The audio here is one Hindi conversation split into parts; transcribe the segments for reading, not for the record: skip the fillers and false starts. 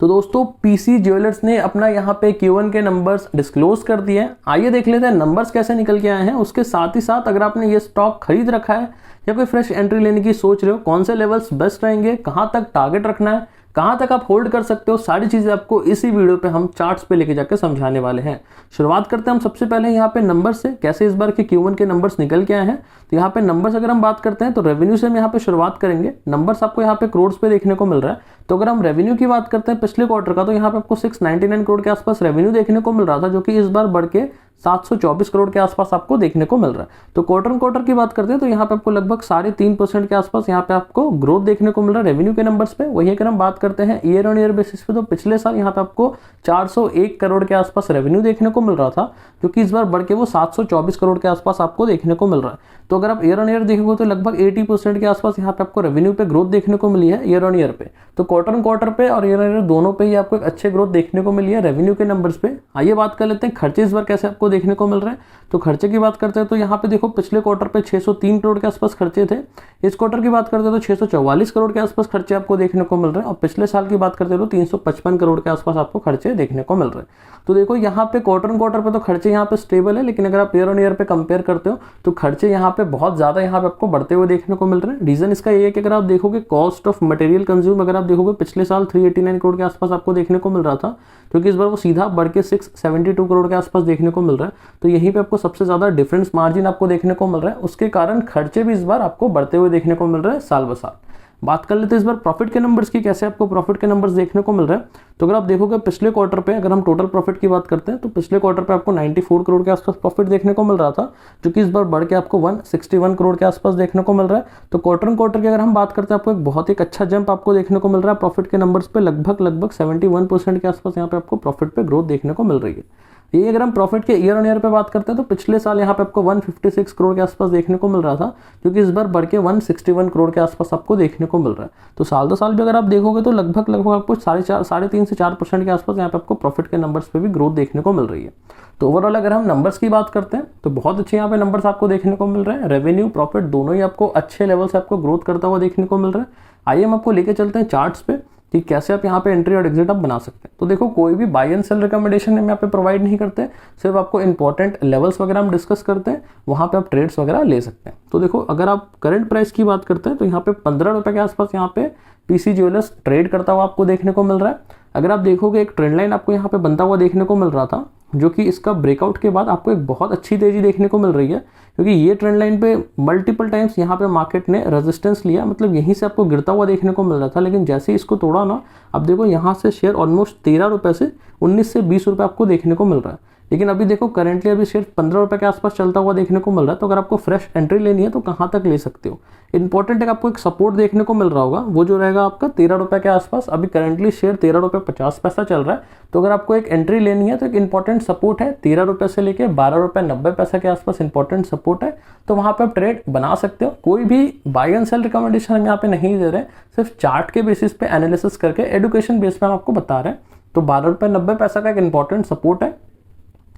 तो दोस्तों पीसी ज्वेलर्स ने अपना यहाँ पे Q1 के नंबर्स डिस्क्लोज कर दिए हैं। आइए देख लेते हैं नंबर्स कैसे निकल के आए हैं। उसके साथ ही साथ अगर आपने ये स्टॉक खरीद रखा है या कोई फ्रेश एंट्री लेने की सोच रहे हो, कौन से लेवल्स बेस्ट रहेंगे, कहाँ तक टारगेट रखना है, कहाँ तक आप होल्ड कर सकते हो, सारी चीजें आपको इसी वीडियो पे हम चार्ट्स पे लेके जाकर समझाने वाले हैं। शुरुआत करते हैं हम सबसे पहले यहाँ पे नंबर से, कैसे इस बार के Q1 के नंबर्स निकल के आए हैं। तो यहाँ पे नंबर्स अगर हम बात करते हैं तो रेवेन्यू से हम यहाँ पे शुरुआत करेंगे। नंबर्स आपको यहाँ पे करोड़ पे देखने को मिल रहा है। तो अगर हम रेवेन्यू की बात करते हैं पिछले क्वार्टर का, तो यहाँ पे आपको 699 करोड़ के आसपास रेवेन्यू देखने को मिल रहा था, जो कि इस बार बढ़ के 724 करोड़ के आसपास आपको देखने को मिल रहा है। तो क्वार्टर की बात करते हैं तो यहाँ पे आपको लगभग 3.5% के आसपास यहाँ पे आपको ग्रोथ देखने को मिल रहा है रेवेन्यू के नंबर्स पे। वही अगर हम बात करते हैं ईयर ऑन ईयर बेसिस पे, तो पिछले साल यहाँ पे आपको 401 करोड़ के आसपास रेवेन्यू देखने को मिल रहा था, जो कि इस बार बढ़ के वो 724 करोड़ के आसपास आपको देखने को मिल रहा है। तो अगर आप ईयर ऑन ईयर देखोगे तो लगभग 80% के आसपास यहाँ पे आपको रेवेन्यू पे ग्रोथ देखने को मिली है ईयर ऑन ईयर पे। तो क्वार्टर पे और ईयर ऑन ईयर दोनों पे ही आपको एक अच्छे ग्रोथ देखने को मिली है रेवेन्यू के नंबर्स पे। आइए बात कर लेते हैं खर्चे इस बार कैसे आपको देखने को मिल रहे हैं। तो खर्चे की बात करते हैं तो यहाँ पे देखो पिछले क्वार्टर पे 603 करोड़ के आसपास खर्चे थे। इस क्वार्टर की बात करते हैं तो 644 करोड़ के आसपास खर्चे आपको देखने को मिल रहे हैं, और पिछले साल की बात करते हैं तो 355 करोड़ के आसपास आपको खर्चे देखने को मिल रहे हैं। तो देखो यहाँ पे क्वार्टर पे तो खर्चे यहाँ पे स्टेबल है, लेकिन अगर आप ईयर ऑन ईयर पे कंपेयर करते हो तो खर्चे यहाँ पे बहुत ज्यादा यहाँ पे आपको बढ़ते हुए देखने को मिल रहे हैं। रीजन इसका ये है कि अगर आप देखोगे कॉस्ट ऑफ मटेरियल कंज्यूम, अगर आप देखोगे पिछले साल 389 करोड़ के आसपास आपको देखने को मिल रहा था, क्योंकि इस बार वो सीधा बढ़ के 672 करोड़ के आसपास देखने को मिल रहा है। तो यहीं पे आपको सबसे ज्यादा डिफरेंस मार्जिन आपको देखने को मिल रहा है, उसके कारण खर्चे भी इस बार आपको बढ़ते हुए देखने को मिल रहे हैं साल ब साल। बात कर लेते हैं इस बार प्रॉफिट के नंबर्स की, कैसे आपको प्रॉफिट के नंबर्स देखने को मिल रहे हैं। तो अगर आप देखोगे पिछले क्वार्टर पे, अगर हम टोटल प्रॉफिट की बात करते हैं तो पिछले क्वार्टर पे आपको 94 करोड़ के आसपास प्रॉफिट देखने को मिल रहा था, जो कि इस बार बढ़ के आपको 161 करोड़ के आसपास देखने को मिल रहा है। तो क्वार्टर की अगर हम बात करते हैं, आपको एक बहुत ही अच्छा जंप आपको देखने को मिल रहा है प्रॉफिट के नंबर्स पे। लगभग 71% के आसपास यहाँ पे आपको प्रॉफिट पे ग्रोथ देखने को मिल रही है। ये अगर हम प्रॉफिट के ईयर ऑन ईयर पे बात करते हैं तो पिछले साल यहाँ पे आपको 156 करोड़ के आसपास देखने को मिल रहा था, जो कि इस बार बढ़ के 161 करोड़ के आसपास आपको देखने को मिल रहा है। तो साल दो साल भी अगर आप देखोगे तो लगभग आपको 3.5 से 4% के आसपास यहाँ पे आपको प्रॉफिट के नंबर्स पे भी ग्रोथ देखने को मिल रही है। तो ओवरऑल अगर हम नंबर्स की बात करते हैं तो बहुत अच्छे यहाँ पे नंबर्स आपको देखने को मिल रहे हैं। रेवेन्यू प्रॉफिट दोनों ही आपको अच्छे लेवल से आपको ग्रोथ करता हुआ देखने को मिल रहा है। आइए हम आपको लेके चलते हैं चार्ट्स पे कि कैसे आप यहाँ पे एंट्री और एग्जिट आप बना सकते हैं। तो देखो कोई भी बाय एंड सेल रिकमेंडेशन हम यहाँ पे प्रोवाइड नहीं करते, सिर्फ आपको इंपॉर्टेंट लेवल्स वगैरह हम डिस्कस करते हैं, वहाँ पे आप ट्रेड्स वगैरह ले सकते हैं। तो देखो अगर आप करंट प्राइस की बात करते हैं तो यहाँ पे 15 रुपए के आसपास यहाँ पे पीसी ज्वेलर्स ट्रेड करता हुआ आपको देखने को मिल रहा है। अगर आप देखोगे एक ट्रेंड लाइन आपको यहाँ पे बनता हुआ देखने को मिल रहा था, जो कि इसका ब्रेकआउट के बाद आपको एक बहुत अच्छी तेजी देखने को मिल रही है, क्योंकि ये ट्रेंड लाइन पे मल्टीपल टाइम्स यहाँ पे मार्केट ने रेजिस्टेंस लिया, मतलब यहीं से आपको गिरता हुआ देखने को मिल रहा था। लेकिन जैसे ही इसको तोड़ा ना, अब देखो यहाँ से शेयर ऑलमोस्ट 13 रुपए से 19 से 20 रुपए आपको देखने को मिल रहा है। लेकिन अभी देखो करंटली अभी शेयर 15 रुपए के आसपास चलता हुआ देखने को मिल रहा है। तो अगर आपको फ्रेश एंट्री लेनी है तो कहाँ तक ले सकते हो। इंपॉर्टेंट है, आपको एक सपोर्ट देखने को मिल रहा होगा, वो जो रहेगा आपका 13 रुपए के आसपास। अभी करंटली शेयर 13 रुपए 50 पैसा चल रहा है। तो अगर आपको एक एंट्री लेनी है तो एक इंपॉर्टेंट सपोर्ट है 13 रुपए से लेके 12 रुपए 90 पैसा के आसपास इंपॉर्टेंट सपोर्ट है। तो वहां पे आप ट्रेड बना सकते हो। कोई भी बाय एंड सेल रिकमेंडेशन हम यहाँ पे नहीं दे रहे, सिर्फ चार्ट के बेसिस पे एनालिसिस करके एडुकेशन बेस पे हम आपको बता रहे हैं। तो 12 रुपए 90 पैसा का एक इंपॉर्टेंट सपोर्ट है,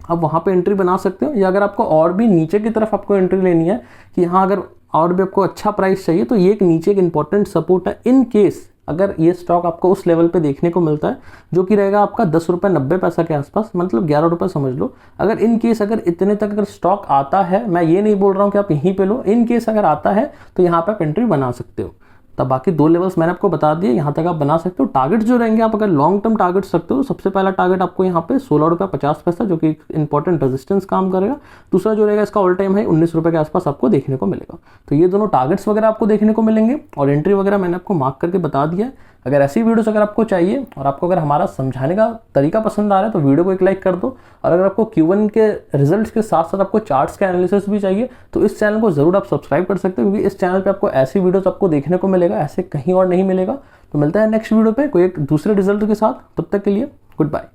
आप वहां पे एंट्री बना सकते हो। या अगर आपको और भी नीचे की तरफ आपको एंट्री लेनी है कि हाँ अगर और भी आपको अच्छा प्राइस चाहिए, तो ये एक नीचे एक इंपॉर्टेंट सपोर्ट है। इन केस अगर ये स्टॉक आपको उस लेवल पे देखने को मिलता है जो कि रहेगा आपका 10 रुपए 90 पैसा के आसपास, मतलब 11 रुपए समझ लो। अगर इन केस अगर इतने तक अगर स्टॉक आता है, मैं ये नहीं बोल रहा हूँ कि आप यहीं पे लो, इन केस अगर आता है तो यहाँ पे आप एंट्री बना सकते हो। तब बाकी दो लेवल्स मैंने आपको बता दिए, यहाँ तक आप बना सकते हो। टारगेट जो रहेंगे, आप अगर लॉन्ग टर्म टारगेट्स रखते हो, सबसे पहला टारगेट आपको यहाँ पे 16 रुपये 50 पैसा, जो कि इंपॉर्टेंट रेजिस्टेंस काम करेगा। दूसरा जो रहेगा इसका ऑल टाइम है 19 रुपये के आसपास आपको देखने को मिलेगा। तो ये दोनों टारगेट्स वगैरह आपको देखने को मिलेंगे, और एंट्री वगैरह मैंने आपको मार्क करके बता दिया है। अगर ऐसी वीडियोस अगर आपको चाहिए और आपको अगर हमारा समझाने का तरीका पसंद आ रहा है तो वीडियो को एक लाइक कर दो। और अगर आपको Q1 के रिजल्ट्स के साथ साथ आपको चार्ट्स का एनालिसिस भी चाहिए तो इस चैनल को जरूर आप सब्सक्राइब कर सकते हो, क्योंकि इस चैनल पे आपको ऐसी वीडियोस आपको देखने को मिलेगा, ऐसे कहीं और नहीं मिलेगा। तो मिलता है नेक्स्ट वीडियो पे कोई एक दूसरे रिजल्ट के साथ। तब तक के लिए गुड बाय।